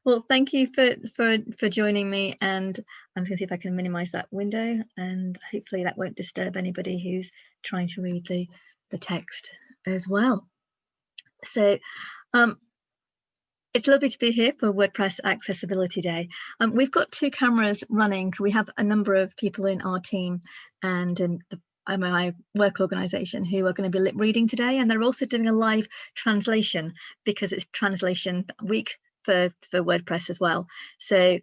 Well, thank you for joining me, and I'm going to see if I can minimize that window, and hopefully that won't disturb anybody who's trying to read the text as well. So it's lovely to be here for WordPress Accessibility Day. We've got two cameras running. We have a number of people in our team and in my work organisation who are going to be lip reading today, and they're also doing a live translation because it's translation week for WordPress as well. So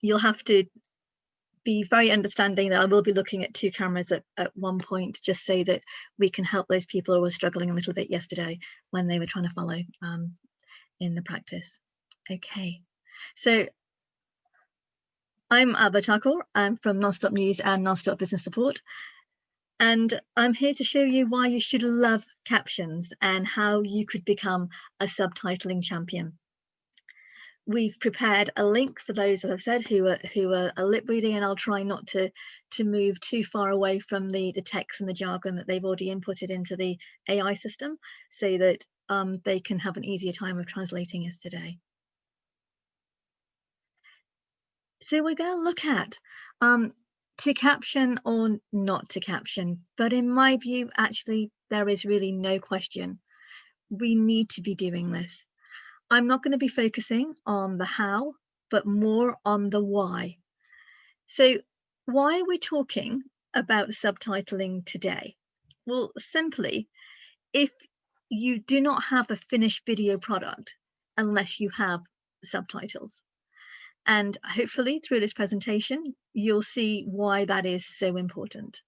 you'll have to be very understanding that I will be looking at two cameras at one point, just so that we can help those people who were struggling a little bit yesterday when they were trying to follow in the practice. Okay, so I'm Abha Thakor. I'm from Nonstop News and Nonstop Business Support, and I'm here to show you why you should love captions and how you could become a subtitling champion. We've prepared a link for those, as I've said, who are lip reading, and I'll try not to move too far away from the text and the jargon that they've already inputted into the AI system, so that they can have an easier time of translating us today. So we're going to look at to caption or not to caption, but in my view, actually, there is really no question. We need to be doing this. I'm not going to be focusing on the how, but more on the why. So why are we talking about subtitling today? Well, simply, if you do not have a finished video product unless you have subtitles. And hopefully through this presentation, you'll see why that is so important.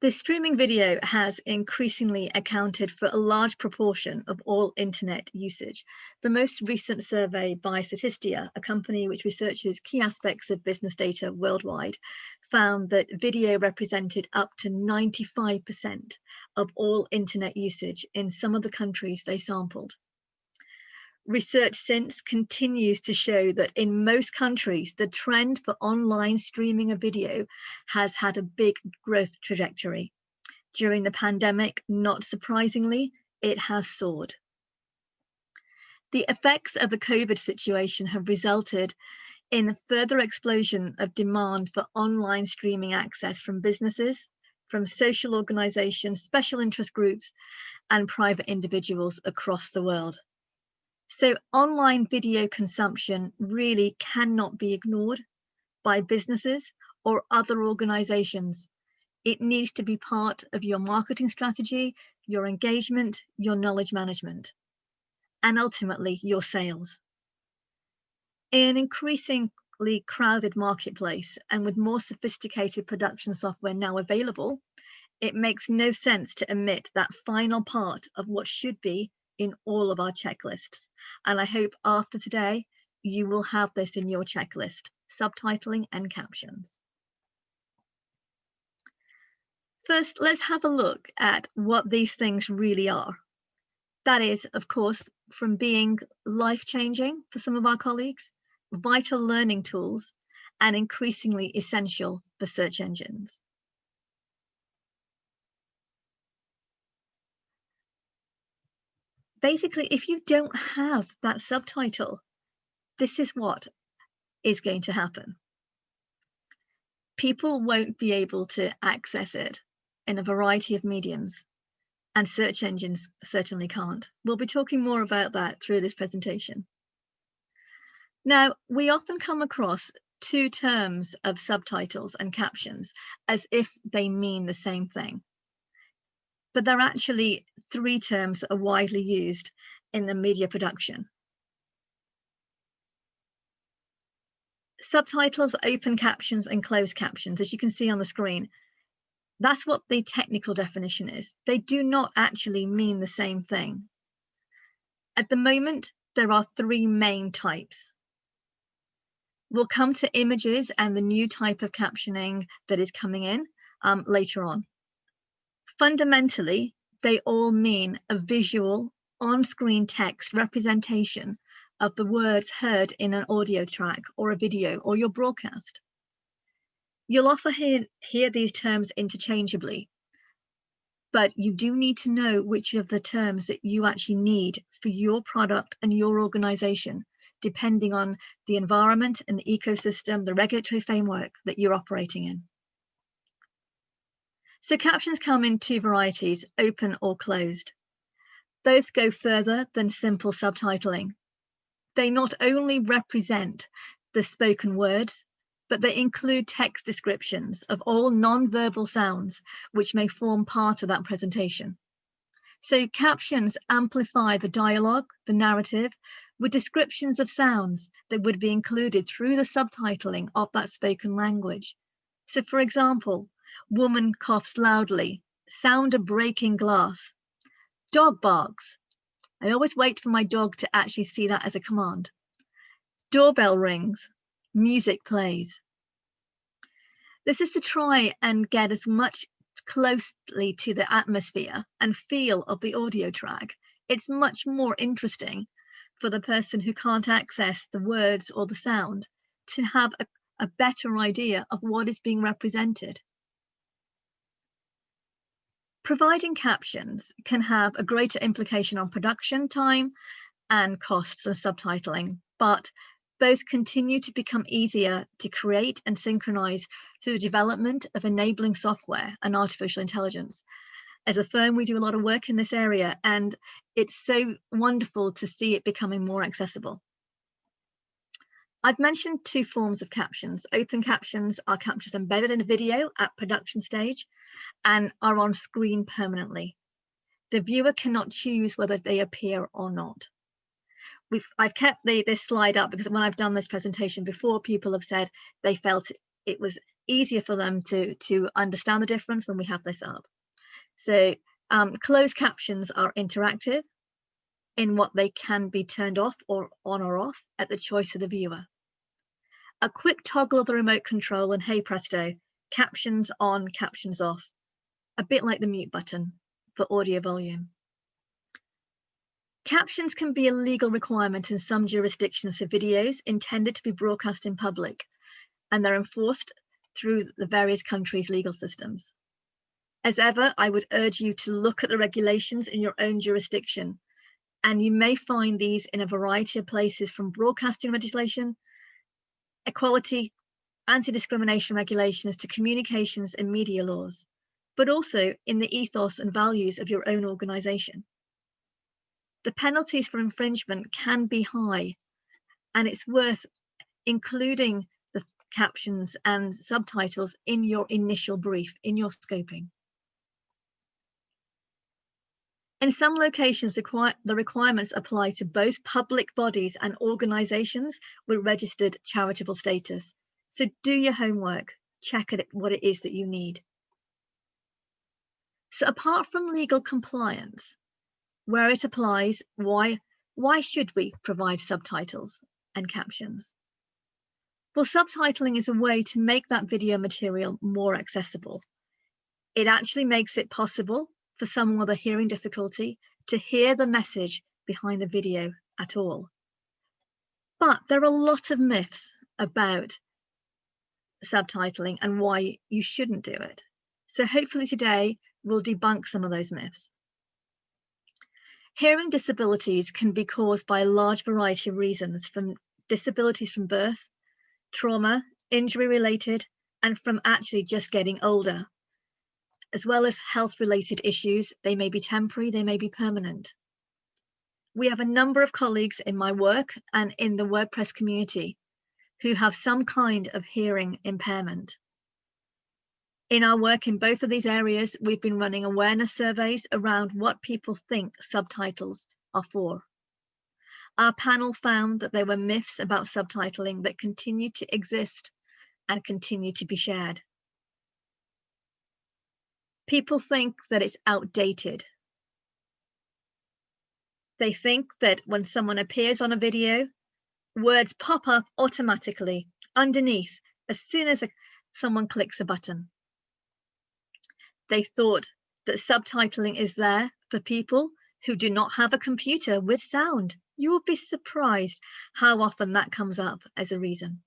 The streaming video has increasingly accounted for a large proportion of all internet usage. The most recent survey by Statista, a company which researches key aspects of business data worldwide, found that video represented up to 95% of all internet usage in some of the countries they sampled. Research since continues to show that in most countries, the trend for online streaming of video has had a big growth trajectory. During the pandemic, not surprisingly, it has soared. The effects of the COVID situation have resulted in a further explosion of demand for online streaming access from businesses, from social organizations, special interest groups, and private individuals across the world. So online video consumption really cannot be ignored by businesses or other organizations. It needs to be part of your marketing strategy, your engagement, your knowledge management, and ultimately your sales. In an increasingly crowded marketplace and with more sophisticated production software now available, it makes no sense to omit that final part of what should be in all of our checklists. And I hope after today, you will have this in your checklist, subtitling and captions. First, let's have a look at what these things really are. That is, of course, from being life-changing for some of our colleagues, vital learning tools, and increasingly essential for search engines. Basically, if you don't have that subtitle, this is what is going to happen. People won't be able to access it in a variety of mediums, and search engines certainly can't. We'll be talking more about that through this presentation. Now, we often come across two terms of subtitles and captions as if they mean the same thing. But they're actually three terms that are widely used in the media production. Subtitles, open captions, and closed captions, as you can see on the screen. That's what the technical definition is. They do not actually mean the same thing. At the moment, there are three main types. We'll come to images and the new type of captioning that is coming in later on. Fundamentally, they all mean a visual on-screen text representation of the words heard in an audio track or a video or your broadcast. You'll often hear these terms interchangeably. but you do need to know which of the terms that you actually need for your product and your organization, depending on the environment and the ecosystem, the regulatory framework that you're operating in. So captions come in two varieties, open or closed. Both go further than simple subtitling. They not only represent the spoken words, but they include text descriptions of all non-verbal sounds which may form part of that presentation. So captions amplify the dialogue, the narrative, with descriptions of sounds that would be included through the subtitling of that spoken language. So for example, woman coughs loudly, sound of breaking glass, dog barks. I always wait for my dog to actually see that as a command. Doorbell rings, music plays. This is to try and get as much closely to the atmosphere and feel of the audio track. It's much more interesting for the person who can't access the words or the sound to have a better idea of what is being represented. Providing captions can have a greater implication on production time and costs than subtitling, but both continue to become easier to create and synchronize through the development of enabling software and artificial intelligence. As a firm, we do a lot of work in this area, and it's so wonderful to see it becoming more accessible. I've mentioned two forms of captions. Open captions are captions embedded in a video at production stage and are on screen permanently. The viewer cannot choose whether they appear or not. I've kept this slide up because when I've done this presentation before, people have said they felt it was easier for them to understand the difference when we have this up. So closed captions are interactive in what they can be turned off or on or off at the choice of the viewer. A quick toggle of the remote control and hey presto, captions on, captions off, a bit like the mute button for audio volume. Captions can be a legal requirement in some jurisdictions for videos intended to be broadcast in public, and they're enforced through the various countries' legal systems. As ever, I would urge you to look at the regulations in your own jurisdiction, and you may find these in a variety of places, from broadcasting legislation, equality, anti-discrimination regulations to communications and media laws, but also in the ethos and values of your own organisation. The penalties for infringement can be high, and it's worth including the captions and subtitles in your initial brief, in your scoping. In some locations, the requirements apply to both public bodies and organisations with registered charitable status. So do your homework, check what it is that you need. So apart from legal compliance, where it applies, why should we provide subtitles and captions? Well, subtitling is a way to make that video material more accessible. It actually makes it possible for someone with a hearing difficulty to hear the message behind the video at all. But there are a lot of myths about subtitling and why you shouldn't do it. So hopefully today we'll debunk some of those myths. Hearing disabilities can be caused by a large variety of reasons, from disabilities from birth, trauma, injury related, and from actually just getting older, as well as health-related issues. They may be temporary, they may be permanent. We have a number of colleagues in my work and in the WordPress community who have some kind of hearing impairment. In our work in both of these areas, we've been running awareness surveys around what people think subtitles are for. Our panel found that there were myths about subtitling that continue to exist and continue to be shared. People think that it's outdated. They think that when someone appears on a video, words pop up automatically underneath as soon as someone clicks a button. They thought that subtitling is there for people who do not have a computer with sound. You will be surprised how often that comes up as a reason.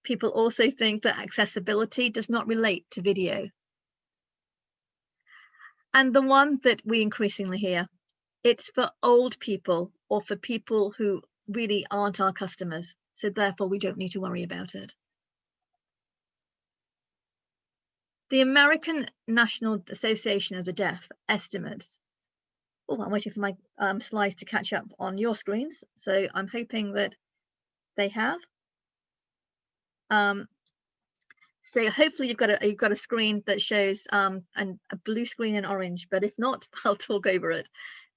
People also think that accessibility does not relate to video. And the one that we increasingly hear, it's for old people or for people who really aren't our customers. So therefore, we don't need to worry about it. The American National Association of the Deaf estimates. Oh, I'm waiting for my slides to catch up on your screens. So I'm hoping that they have. So hopefully you've got a screen that shows a blue screen and orange, but if not, I'll talk over it.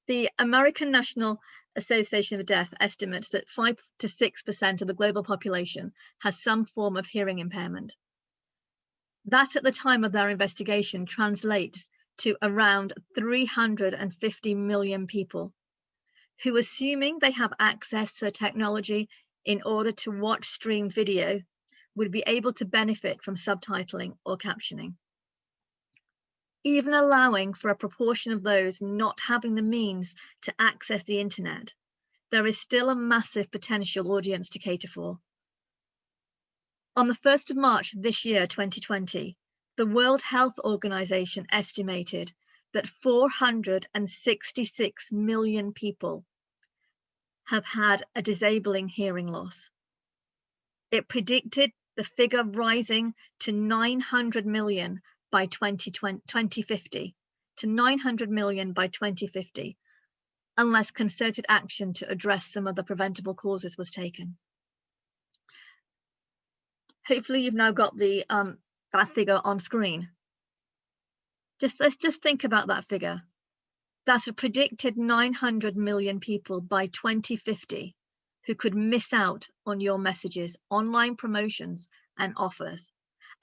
The American National Association of the Deaf estimates that 5 to 6% of the global population has some form of hearing impairment. That at the time of their investigation translates to around 350 million people who, assuming they have access to technology in order to watch streamed video, would be able to benefit from subtitling or captioning. Even allowing for a proportion of those not having the means to access the internet, there is still a massive potential audience to cater for. On the 1st of March this year, 2020, the World Health Organization estimated that 466 million people have had a disabling hearing loss. It predicted the figure rising to 900 million by 2050, to 900 million by 2050, unless concerted action to address some of the preventable causes was taken. Hopefully you've now got the that figure on screen. Let's just think about that figure. That's a predicted 900 million people by 2050 who could miss out on your messages, online promotions and offers.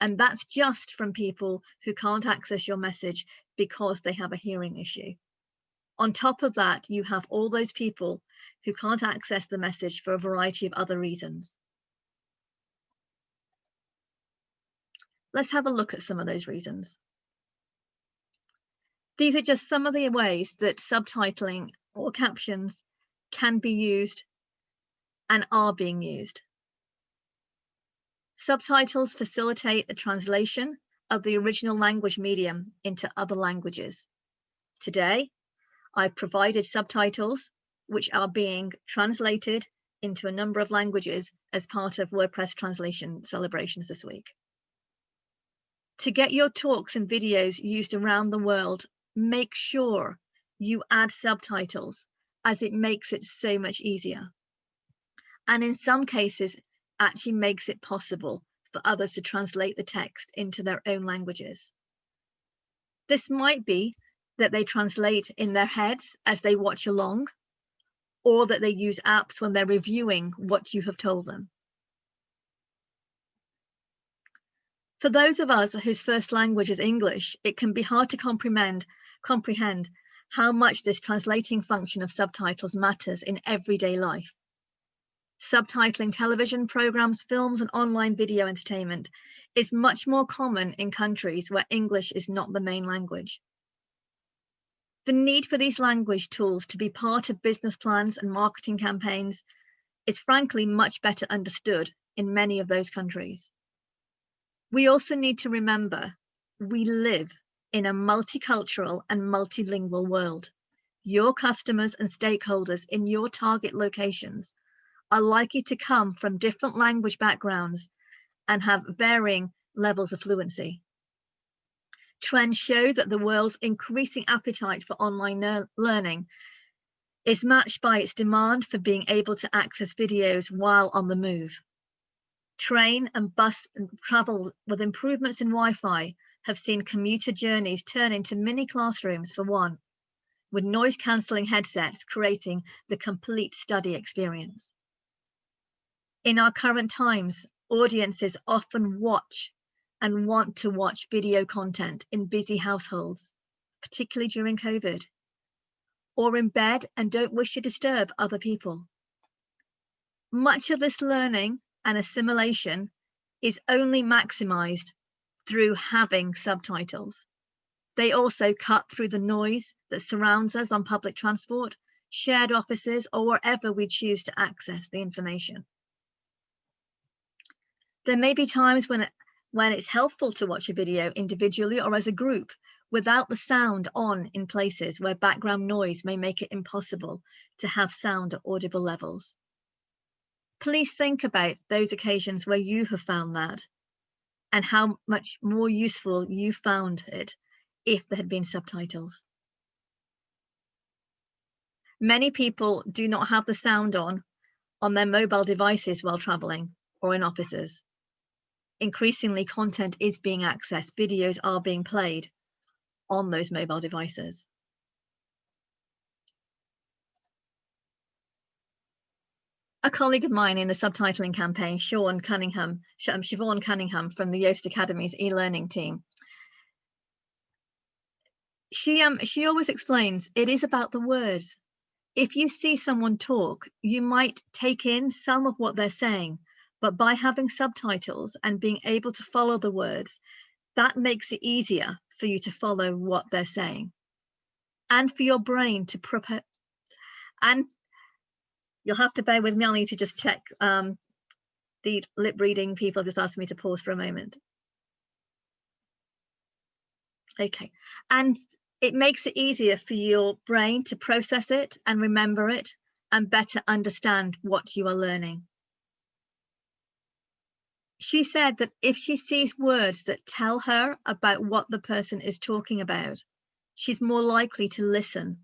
And that's just from people who can't access your message because they have a hearing issue. On top of that, you have all those people who can't access the message for a variety of other reasons. Let's have a look at some of those reasons. These are just some of the ways that subtitling or captions can be used and are being used. Subtitles facilitate the translation of the original language medium into other languages. Today, I've provided subtitles which are being translated into a number of languages as part of WordPress translation celebrations this week. To get your talks and videos used around the world, make sure you add subtitles, as it makes it so much easier. And in some cases, actually makes it possible for others to translate the text into their own languages. This might be that they translate in their heads as they watch along, or that they use apps when they're reviewing what you have told them. For those of us whose first language is English, it can be hard to comprehend how much this translating function of subtitles matters in everyday life. Subtitling television programs, films, and online video entertainment is much more common in countries where English is not the main language. The need for these language tools to be part of business plans and marketing campaigns is frankly much better understood in many of those countries. We also need to remember we live in a multicultural and multilingual world. Your customers and stakeholders in your target locations are likely to come from different language backgrounds and have varying levels of fluency. Trends show that the world's increasing appetite for online learning is matched by its demand for being able to access videos while on the move. Train and bus travel with improvements in Wi-Fi have seen commuter journeys turn into mini classrooms for one, with noise-cancelling headsets creating the complete study experience. In our current times, audiences often watch and want to watch video content in busy households, particularly during COVID, or in bed and don't wish to disturb other people. Much of this learning and assimilation is only maximized through having subtitles. They also cut through the noise that surrounds us on public transport, shared offices, or wherever we choose to access the information. There may be times when when it's helpful to watch a video individually or as a group without the sound on in places where background noise may make it impossible to have sound at audible levels. Please think about those occasions where you have found that and how much more useful you found it if there had been subtitles. Many people do not have the sound on their mobile devices while traveling or in offices. Increasingly, content is being accessed, videos are being played on those mobile devices. A colleague of mine in the subtitling campaign, Siobhan Cunningham from the Yoast Academy's e-learning team, she always explains it is about the words. If you see someone talk, you might take in some of what they're saying, but by having subtitles and being able to follow the words, that makes it easier for you to follow what they're saying and for your brain to prepare. And you'll have to bear with me, I'll need to just check the lip reading people just asked me to pause for a moment. Okay, and it makes it easier for your brain to process it and remember it and better understand what you are learning. She said that if she sees words that tell her about what the person is talking about, she's more likely to listen,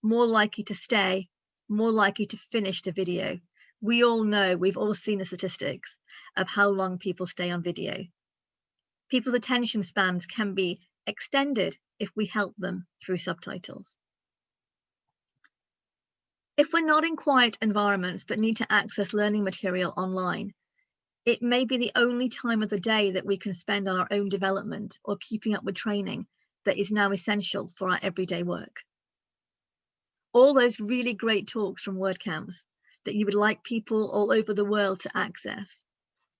more likely to stay, more likely to finish the video. We all know, we've all seen the statistics of how long people stay on video. People's attention spans can be extended if we help them through subtitles. If we're not in quiet environments but need to access learning material online, it may be the only time of the day that we can spend on our own development or keeping up with training that is now essential for our everyday work. All those really great talks from WordCamps that you would like people all over the world to access,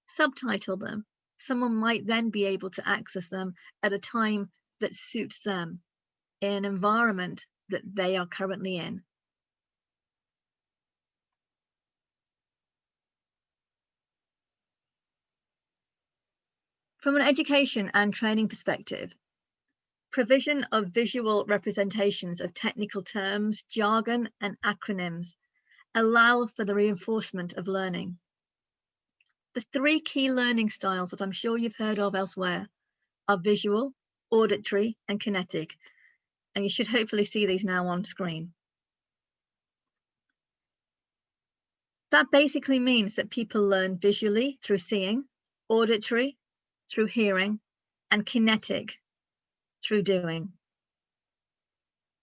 subtitle them. Someone might then be able to access them at a time that suits them in an environment that they are currently in. From an education and training perspective, provision of visual representations of technical terms, jargon, and acronyms allow for the reinforcement of learning. The three key learning styles that I'm sure you've heard of elsewhere are visual, auditory, and kinetic, and you should hopefully see these now on screen. That basically means that people learn visually through seeing, auditory through hearing, and kinetic through doing.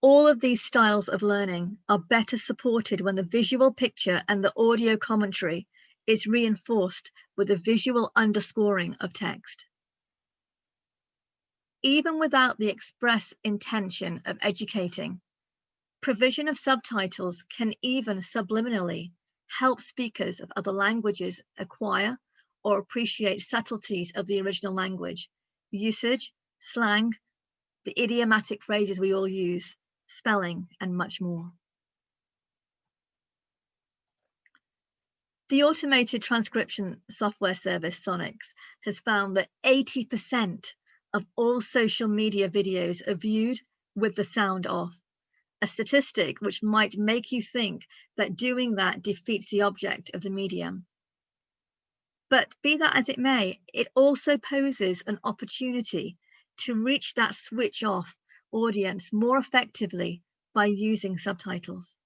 All of these styles of learning are better supported when the visual picture and the audio commentary is reinforced with a visual underscoring of text. Even without the express intention of educating, provision of subtitles can even subliminally help speakers of other languages acquire or appreciate subtleties of the original language, usage, slang, the idiomatic phrases we all use, spelling, and much more. The automated transcription software service Sonix has found that 80% of all social media videos are viewed with the sound off, a statistic which might make you think that doing that defeats the object of the medium. But be that as it may, it also poses an opportunity to reach that switch off audience more effectively by using subtitles.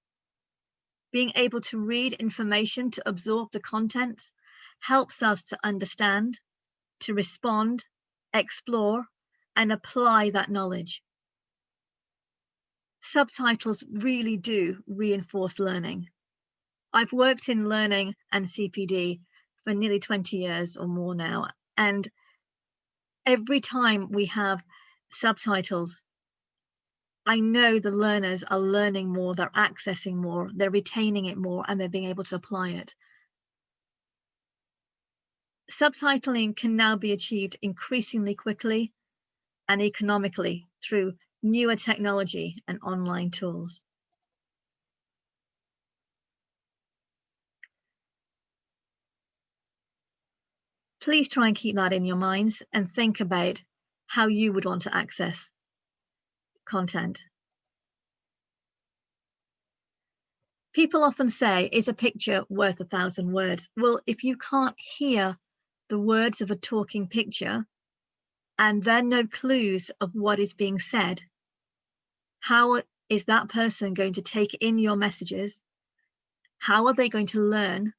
Being able to read information to absorb the contents helps us to understand, to respond, explore, and apply that knowledge. Subtitles really do reinforce learning. I've worked in learning and CPD for nearly 20 years or more now, and every time we have subtitles, I know the learners are learning more, they're accessing more, they're retaining it more, and they're being able to apply it. Subtitling can now be achieved increasingly quickly and economically through newer technology and online tools. Please try and keep that in your minds and think about how you would want to access content. People often say, is a picture worth 1,000 words? Well, if you can't hear the words of a talking picture and then no clues of what is being said, how is that person going to take in your messages? How are they going to learn?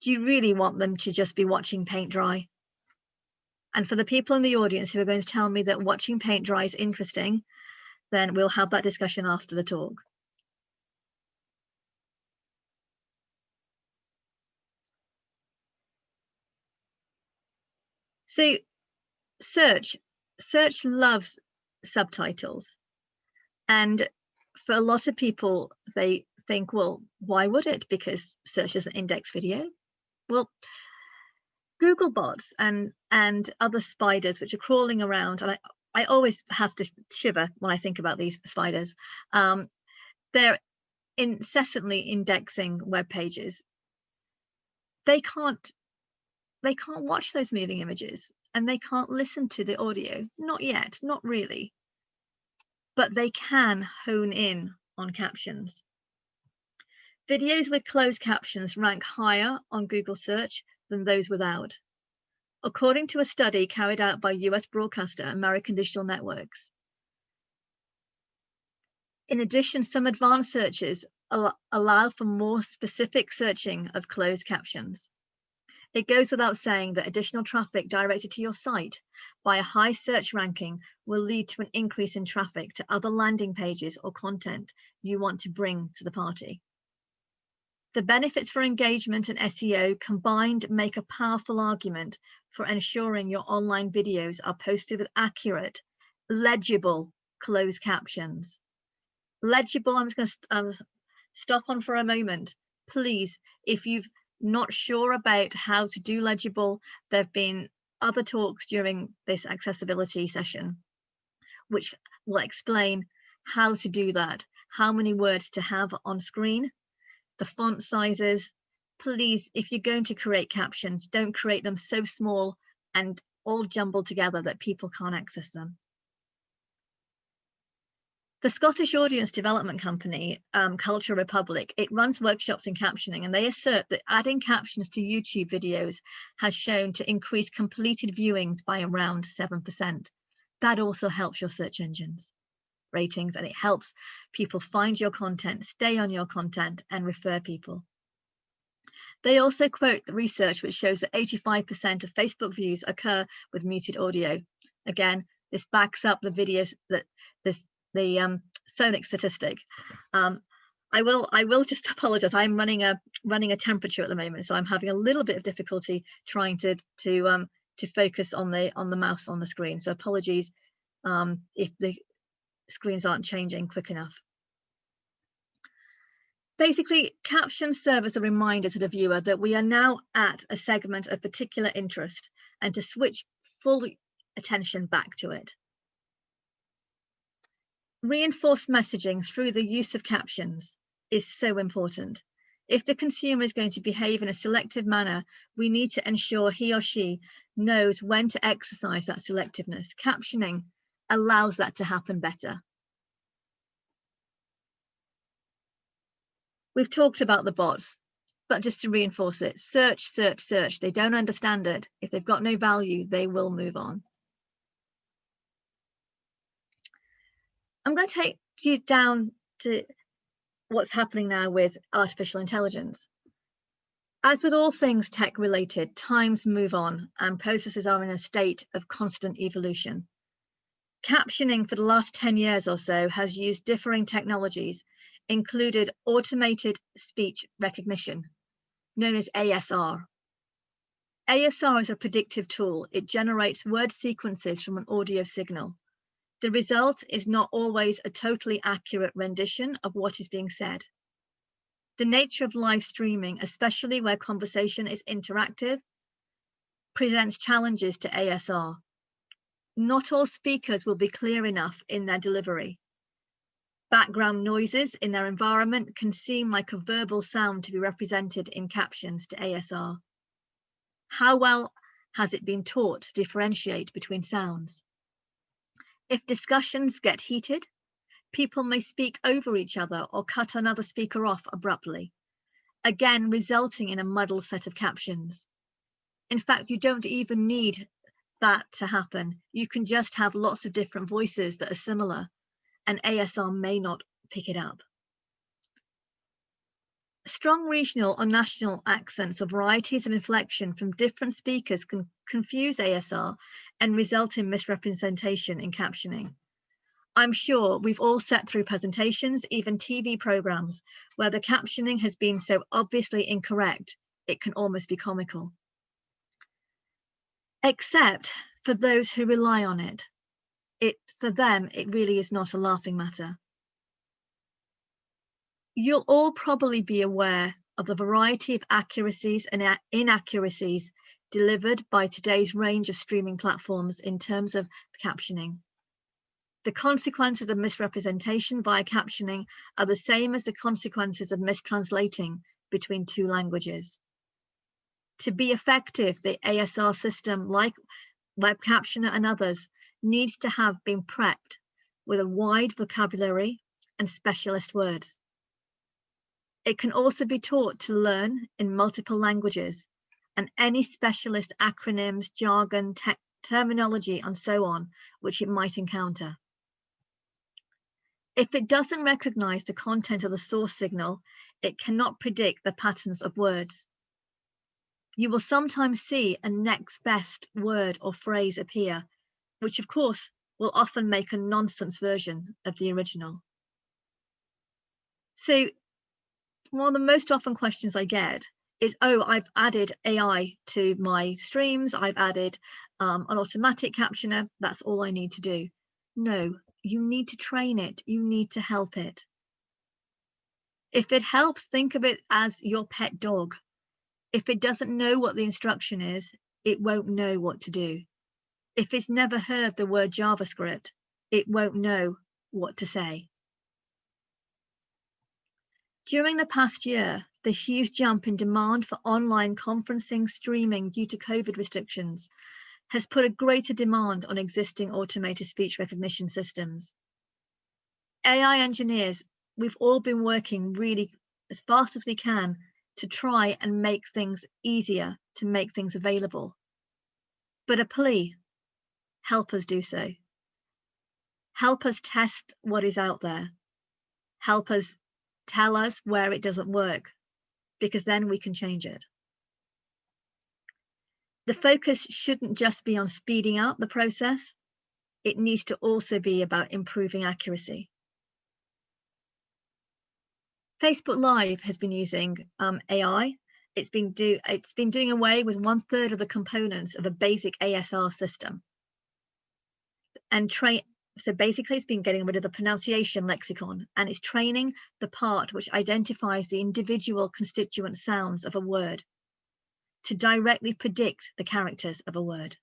Do you really want them to just be watching paint dry? And for the people in the audience who are going to tell me that watching paint dry is interesting, then we'll have that discussion after the talk. So search loves subtitles. And for a lot of people, they think, well, why would it? Because search doesn't index video. Well, Google bots and other spiders which are crawling around, and I always have to shiver when I think about these spiders. They're incessantly indexing web pages. They can't watch those moving images, and they can't listen to the audio. Not yet, not really. But they can hone in on captions. Videos with closed captions rank higher on Google search than those without, according to a study carried out by US broadcaster American Digital Networks. In addition, some advanced searches allow for more specific searching of closed captions. It goes without saying that additional traffic directed to your site by a high search ranking will lead to an increase in traffic to other landing pages or content you want to bring to the party. The benefits for engagement and SEO combined make a powerful argument for ensuring your online videos are posted with accurate, legible closed captions. Legible, I'm just going to stop on for a moment. Please, if you've not sure about how to do legible, there have been other talks during this accessibility session which will explain how to do that, how many words to have on screen, the font sizes. Please, if you're going to create captions, don't create them so small and all jumbled together that people can't access them. The Scottish audience development company, Culture Republic, it runs workshops in captioning, and they assert that adding captions to YouTube videos has shown to increase completed viewings by around 7%. That also helps your search engines ratings, and it helps people find your content, stay on your content, and refer people. They also quote the research which shows that 85% of Facebook views occur with muted audio. Again, this backs up the videos that the sonic statistic. I will just apologize. I'm running a temperature at the moment, so I'm having a little bit of difficulty trying to focus on the mouse on the screen. So apologies if the screens aren't changing quick enough. Basically, captions serve as a reminder to the viewer that we are now at a segment of particular interest and to switch full attention back to it. Reinforced messaging through the use of captions is so important. If the consumer is going to behave in a selective manner, we need to ensure he or she knows when to exercise that selectiveness. Captioning allows that to happen better. We've talked about the bots, but just to reinforce it, search, search, search. They don't understand it. If they've got no value, they will move on. I'm going to take you down to what's happening now with artificial intelligence. As with all things tech related, times move on and processes are in a state of constant evolution. Captioning for the last 10 years or so has used differing technologies, included automated speech recognition, known as ASR. ASR is a predictive tool. It generates word sequences from an audio signal. The result is not always a totally accurate rendition of what is being said. The nature of live streaming, especially where conversation is interactive, presents challenges to ASR. Not all speakers will be clear enough in their delivery. Background noises in their environment can seem like a verbal sound to be represented in captions to ASR. How well has it been taught to differentiate between sounds? If discussions get heated, people may speak over each other or cut another speaker off abruptly, again resulting in a muddled set of captions. In fact, you don't even need that to happen. You can just have lots of different voices that are similar, and ASR may not pick it up. Strong regional or national accents or varieties of inflection from different speakers can confuse ASR and result in misrepresentation in captioning. I'm sure we've all sat through presentations, even TV programs, where the captioning has been so obviously incorrect, it can almost be comical. Except for those who rely on it. For them, it really is not a laughing matter. You'll all probably be aware of the variety of accuracies and inaccuracies delivered by today's range of streaming platforms in terms of captioning. The consequences of misrepresentation via captioning are the same as the consequences of mistranslating between two languages. To be effective, the ASR system, like Web Captioner and others, needs to have been prepped with a wide vocabulary and specialist words. It can also be taught to learn in multiple languages, and any specialist acronyms, jargon, terminology, and so on, which it might encounter. If it doesn't recognize the content of the source signal, it cannot predict the patterns of words. You will sometimes see a next best word or phrase appear, which of course will often make a nonsense version of the original. So one of the most often questions I get is, oh, I've added AI to my streams, I've added an automatic captioner, that's all I need to do. No, you need to train it, you need to help it. If it helps, think of it as your pet dog. If it doesn't know what the instruction is, it won't know what to do. If it's never heard the word JavaScript, it won't know what to say. During the past year, the huge jump in demand for online conferencing streaming due to COVID restrictions has put a greater demand on existing automated speech recognition systems. AI engineers, we've all been working really as fast as we can to try and make things easier, to make things available. But a plea, help us do so. Help us test what is out there. Help us tell us where it doesn't work, because then we can change it. The focus shouldn't just be on speeding up the process. It needs to also be about improving accuracy. Facebook Live has been using AI. It's been doing away with 1/3 of the components of a basic ASR system. And so basically it's been getting rid of the pronunciation lexicon, and it's training the part which identifies the individual constituent sounds of a word to directly predict the characters of a word.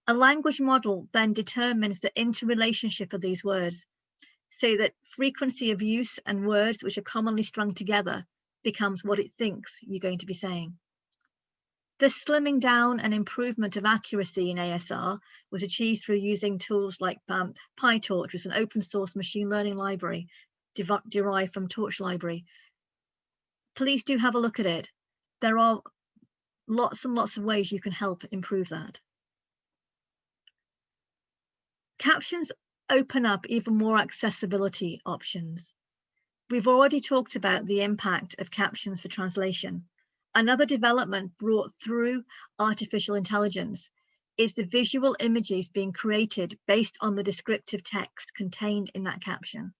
A language model then determines the interrelationship of these words, so that frequency of use and words which are commonly strung together becomes what it thinks you're going to be saying. This slimming down and improvement of accuracy in ASR was achieved through using tools like PyTorch, which is an open source machine learning library derived from Torch Library. Please do have a look at it. There are lots and lots of ways you can help improve that. Captions open up even more accessibility options. We've already talked about the impact of captions for translation. Another development brought through artificial intelligence is the visual images being created based on the descriptive text contained in that caption.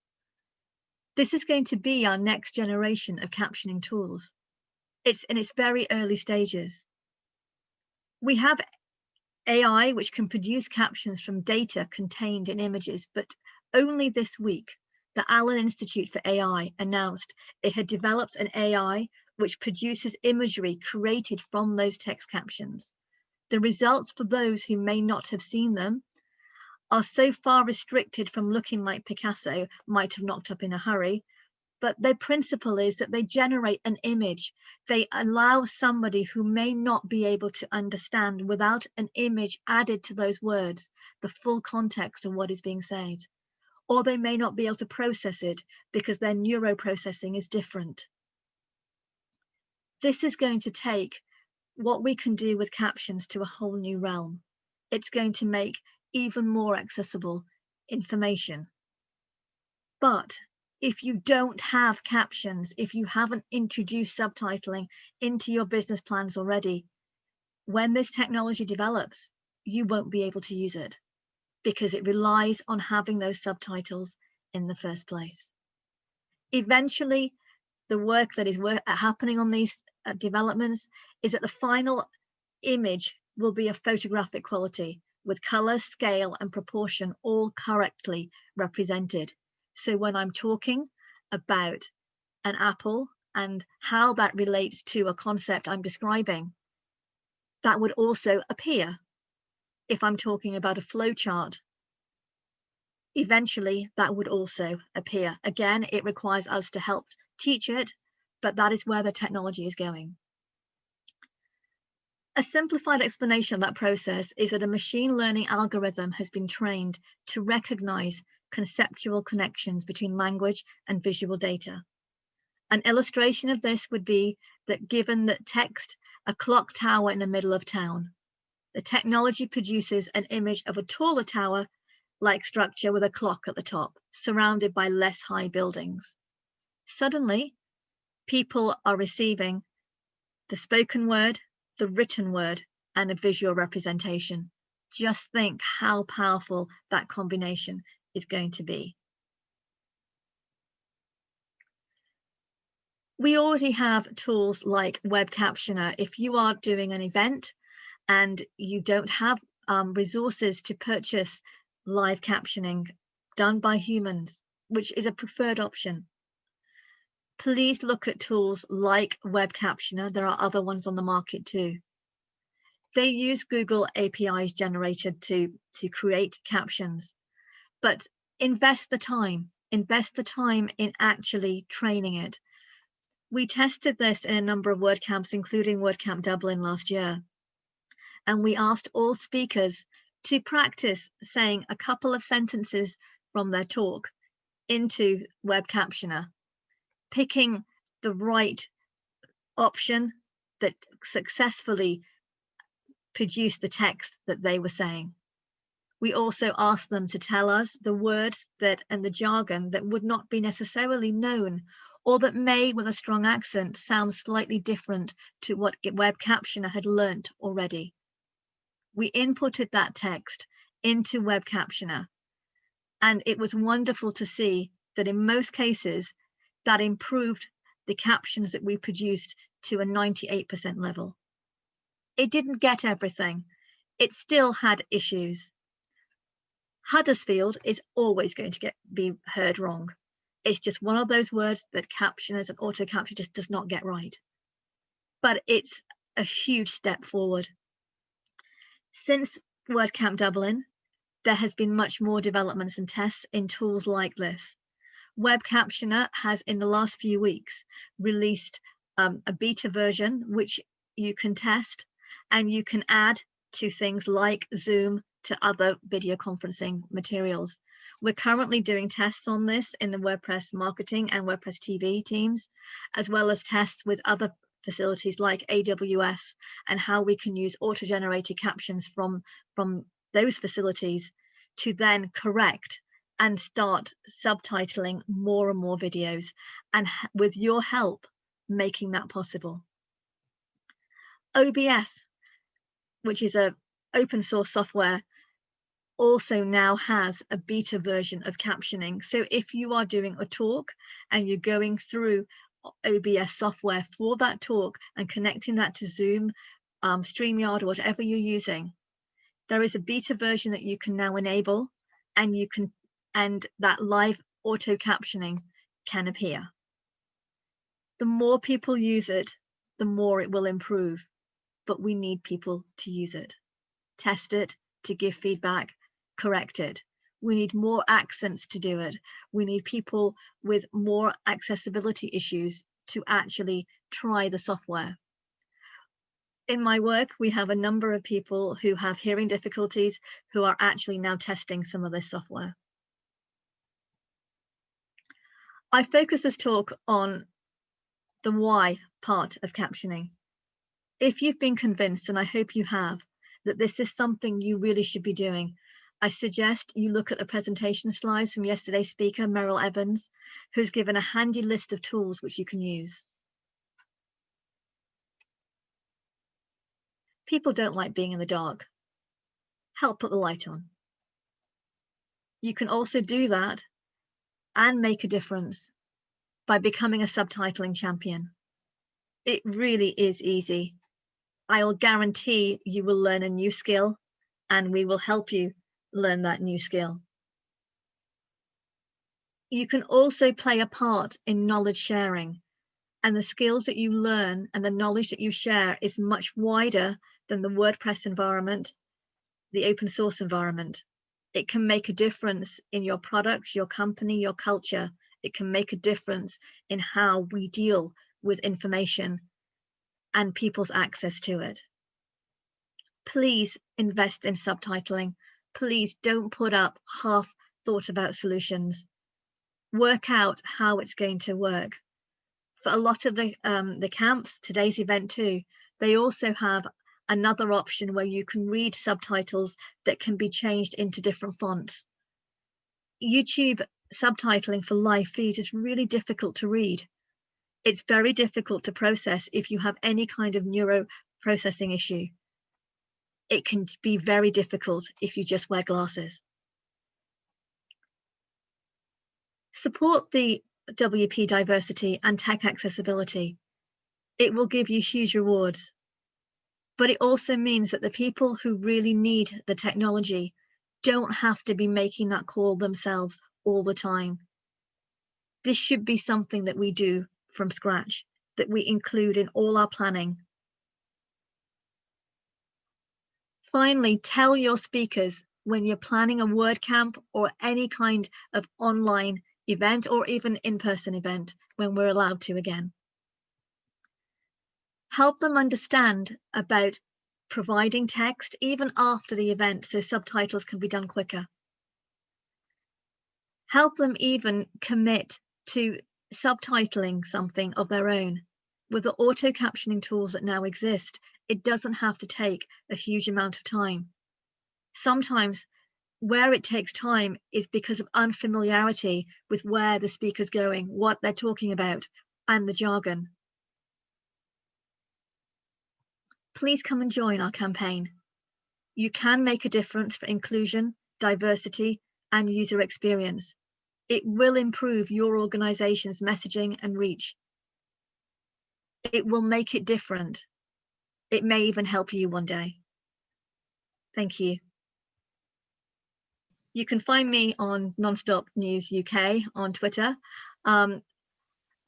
This is going to be our next generation of captioning tools. It's in its very early stages. We have AI which can produce captions from data contained in images, but only this week, the Allen Institute for AI announced it had developed an AI which produces imagery created from those text captions. The results for those who may not have seen them are so far restricted from looking like Picasso might have knocked up in a hurry, but their principle is that they generate an image. They allow somebody who may not be able to understand without an image added to those words, the full context of what is being said. Or they may not be able to process it because their neuroprocessing is different. This is going to take what we can do with captions to a whole new realm. It's going to make even more accessible information. But if you don't have captions, if you haven't introduced subtitling into your business plans already, when this technology develops, you won't be able to use it because it relies on having those subtitles in the first place. Eventually, the work that is happening on these developments is that the final image will be of photographic quality with color, scale, and proportion all correctly represented. So when I'm talking about an apple and how that relates to a concept I'm describing, that would also appear. If I'm talking about a flow chart, eventually that would also appear. Again, it requires us to help teach it, but that is where the technology is going. A simplified explanation of that process is that a machine learning algorithm has been trained to recognize conceptual connections between language and visual data. An illustration of this would be that given that text, a clock tower in the middle of town, the technology produces an image of a taller tower-like structure with a clock at the top, surrounded by less high buildings. Suddenly, people are receiving the spoken word, the written word, and a visual representation. Just think how powerful that combination is going to be. We already have tools like Web Captioner. If you are doing an event and you don't have resources to purchase live captioning done by humans, which is a preferred option, please look at tools like Web Captioner. There are other ones on the market too. They use Google APIs generated to create captions, but invest the time in actually training it. We tested this in a number of WordCamps, including WordCamp Dublin last year. And we asked all speakers to practice saying a couple of sentences from their talk into Web Captioner, picking the right option that successfully produced the text that they were saying. We also asked them to tell us the words and the jargon that would not be necessarily known, or that may, with a strong accent, sound slightly different to what Web Captioner had learnt already. We inputted that text into Web Captioner, and it was wonderful to see that in most cases, that improved the captions that we produced to a 98% level. It didn't get everything. It still had issues. Huddersfield is always going to be heard wrong. It's just one of those words that captioners and auto capture just does not get right. But it's a huge step forward. Since WordCamp Dublin, there has been much more developments and tests in tools like this. Web Captioner has, in the last few weeks, released a beta version, which you can test and you can add to things like Zoom to other video conferencing materials. We're currently doing tests on this in the WordPress marketing and WordPress TV teams, as well as tests with other facilities like AWS and how we can use auto-generated captions from those facilities to then correct and start subtitling more and more videos, and with your help, making that possible. OBS, which is an open source software, also now has a beta version of captioning. So if you are doing a talk and you're going through OBS software for that talk and connecting that to Zoom, StreamYard, or whatever you're using, there is a beta version that you can now enable, and that live auto captioning can appear. The more people use it, the more it will improve, but we need people to use it, test it, to give feedback, correct it. We need more accents to do it. We need people with more accessibility issues to actually try the software. In my work, we have a number of people who have hearing difficulties who are actually now testing some of this software. I focus this talk on the why part of captioning. If you've been convinced, and I hope you have, that this is something you really should be doing, I suggest you look at the presentation slides from yesterday's speaker, Meryl Evans, who's given a handy list of tools which you can use. People don't like being in the dark. Help put the light on. You can also do that and make a difference by becoming a subtitling champion. It really is easy. I will guarantee you will learn a new skill, and we will help you learn that new skill. You can also play a part in knowledge sharing, and the skills that you learn and the knowledge that you share is much wider than the WordPress environment, the open source environment. It can make a difference in your products, your company, your culture. It can make a difference in how we deal with information and people's access to it. Please invest in subtitling. Please don't put up half thought about solutions. Work out how it's going to work. For a lot of the camps, today's event too, they also have another option where you can read subtitles that can be changed into different fonts. YouTube subtitling for live feeds is really difficult to read. It's very difficult to process if you have any kind of neuro processing issue. It can be very difficult if you just wear glasses. Support the WP diversity and tech accessibility. It will give you huge rewards. But it also means that the people who really need the technology don't have to be making that call themselves all the time. This should be something that we do from scratch, that we include in all our planning. Finally, tell your speakers when you're planning a WordCamp or any kind of online event or even in-person event when we're allowed to again. Help them understand about providing text even after the event so subtitles can be done quicker. Help them even commit to subtitling something of their own. With the auto captioning tools that now exist, it doesn't have to take a huge amount of time. Sometimes where it takes time is because of unfamiliarity with where the speaker's going, what they're talking about, and the jargon. Please come and join our campaign. You can make a difference for inclusion, diversity, and user experience. It will improve your organization's messaging and reach. It will make it different. It may even help you one day. Thank you. You can find me on Nonstop News UK on Twitter.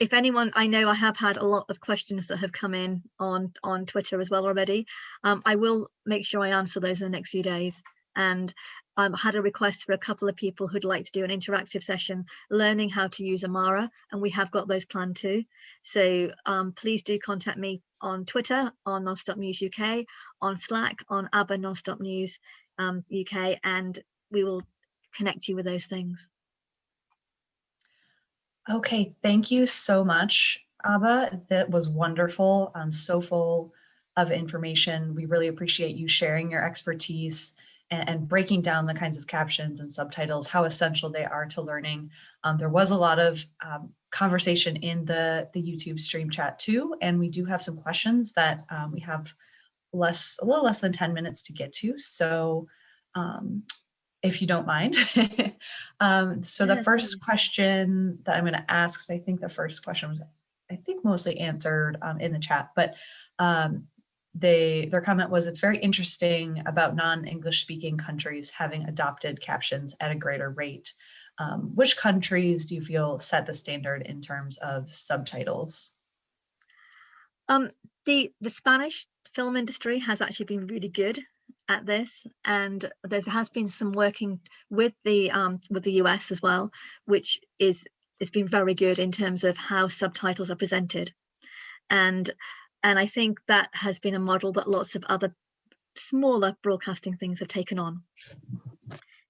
If anyone, I know I have had a lot of questions that have come in on Twitter as well already. I will make sure I answer those in the next few days. And I had a request for a couple of people who'd like to do an interactive session learning how to use Amara, and we have got those planned too. So please do contact me on Twitter, on Nonstop News UK, on Slack, on Abha Nonstop News UK, and we will connect you with those things. Okay, thank you so much, Abha. That was wonderful, so full of information. We really appreciate you sharing your expertise and breaking down the kinds of captions and subtitles, how essential they are to learning. There was a lot of conversation in the YouTube stream chat too, and we do have some questions that we have a little less than 10 minutes to get to. So if you don't mind. So the first question that I'm going to ask, because I think the first question was, I think, mostly answered in the chat, but their comment was, it's very interesting about non-English speaking countries having adopted captions at a greater rate. Which countries do you feel set the standard in terms of subtitles? The Spanish film industry has actually been really good at this, and there has been some working with the US as well, which is it's been very good in terms of how subtitles are presented, and I think that has been a model that lots of other smaller broadcasting things have taken on.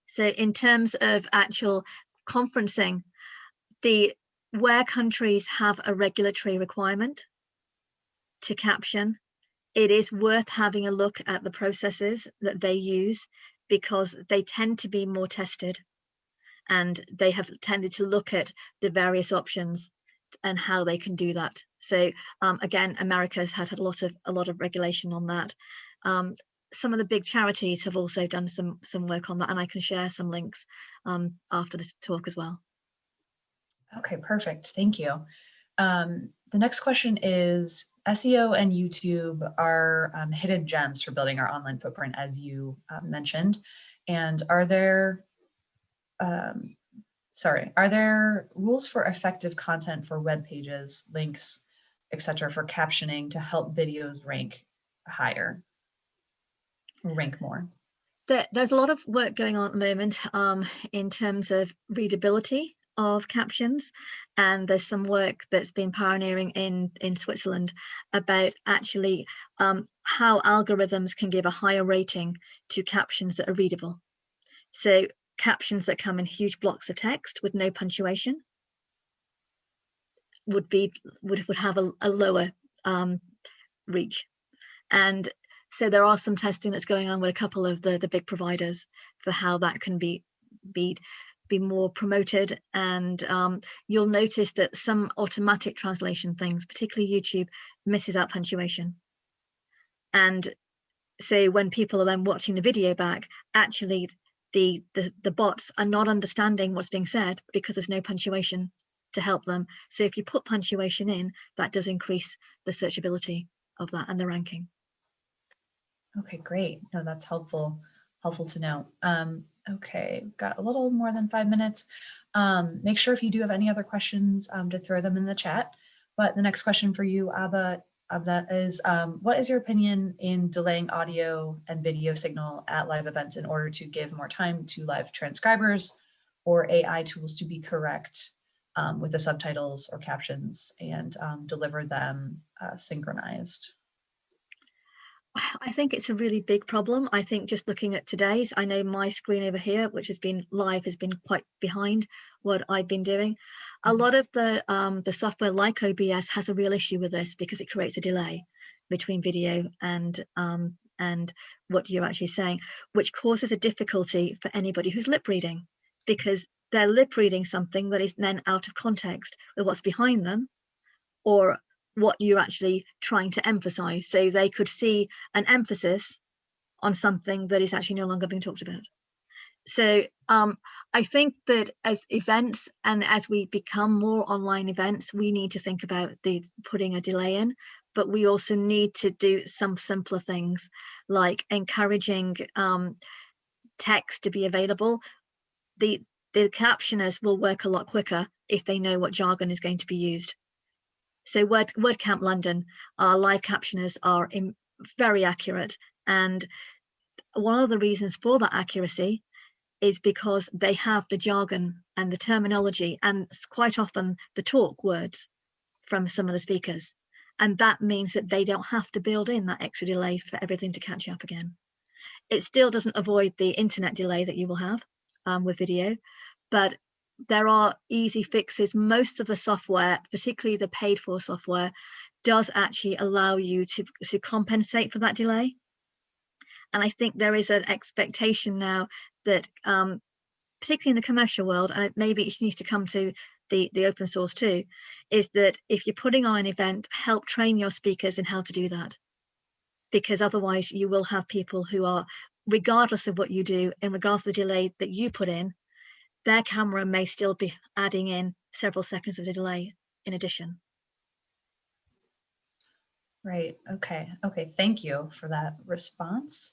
So in terms of actual conferencing, where countries have a regulatory requirement to caption, it is worth having a look at the processes that they use, because they tend to be more tested, and they have tended to look at the various options and how they can do that. So again, America has had a lot of regulation on that. Some of the big charities have also done some work on that, and I can share some links after this talk as well. Okay, perfect. Thank you. The next question is, SEO and YouTube are hidden gems for building our online footprint, as you mentioned. And are there rules for effective content for web pages, links, etc., for captioning to help videos rank higher, rank more? There's a lot of work going on at the moment in terms of readability of captions, and there's some work that's been pioneering in Switzerland about actually how algorithms can give a higher rating to captions that are readable. So captions that come in huge blocks of text with no punctuation would have a lower reach. And so there are some testing that's going on with a couple of the big providers for how that can be more promoted. And you'll notice that some automatic translation things, particularly YouTube, misses out punctuation. And so when people are then watching the video back, actually the bots are not understanding what's being said because there's no punctuation to help them. So if you put punctuation in, that does increase the searchability of that and the ranking. Okay, great. No, that's helpful to know. Okay, we've got a little more than 5 minutes. Make sure if you do have any other questions to throw them in the chat. But the next question for you, Abha, is what is your opinion in delaying audio and video signal at live events in order to give more time to live transcribers or AI tools to be correct with the subtitles or captions and deliver them synchronized? I think it's a really big problem. I think just looking at today's, I know my screen over here, which has been live, has been quite behind what I've been doing. A lot of the software like OBS has a real issue with this because it creates a delay between video and what you're actually saying, which causes a difficulty for anybody who's lip reading, because they're lip reading something that is then out of context with what's behind them or what you're actually trying to emphasize. So they could see an emphasis on something that is actually no longer being talked about. So I think that as events and as we become more online events, we need to think about putting a delay in, but we also need to do some simpler things like encouraging text to be available. The captioners will work a lot quicker if they know what jargon is going to be used. So WordCamp London, our live captioners are very accurate. And one of the reasons for that accuracy is because they have the jargon and the terminology and quite often the talk words from some of the speakers. And that means that they don't have to build in that extra delay for everything to catch up again. It still doesn't avoid the internet delay that you will have with video, but there are easy fixes. Most of the software, particularly the paid for software, does actually allow you to compensate for that delay. And I think there is an expectation now that, particularly in the commercial world, and maybe it needs to come to the open source too, is that if you're putting on an event, help train your speakers in how to do that. Because otherwise you will have people who are, regardless of what you do, in regards to the delay that you put in, their camera may still be adding in several seconds of delay in addition. Right. Okay. Thank you for that response.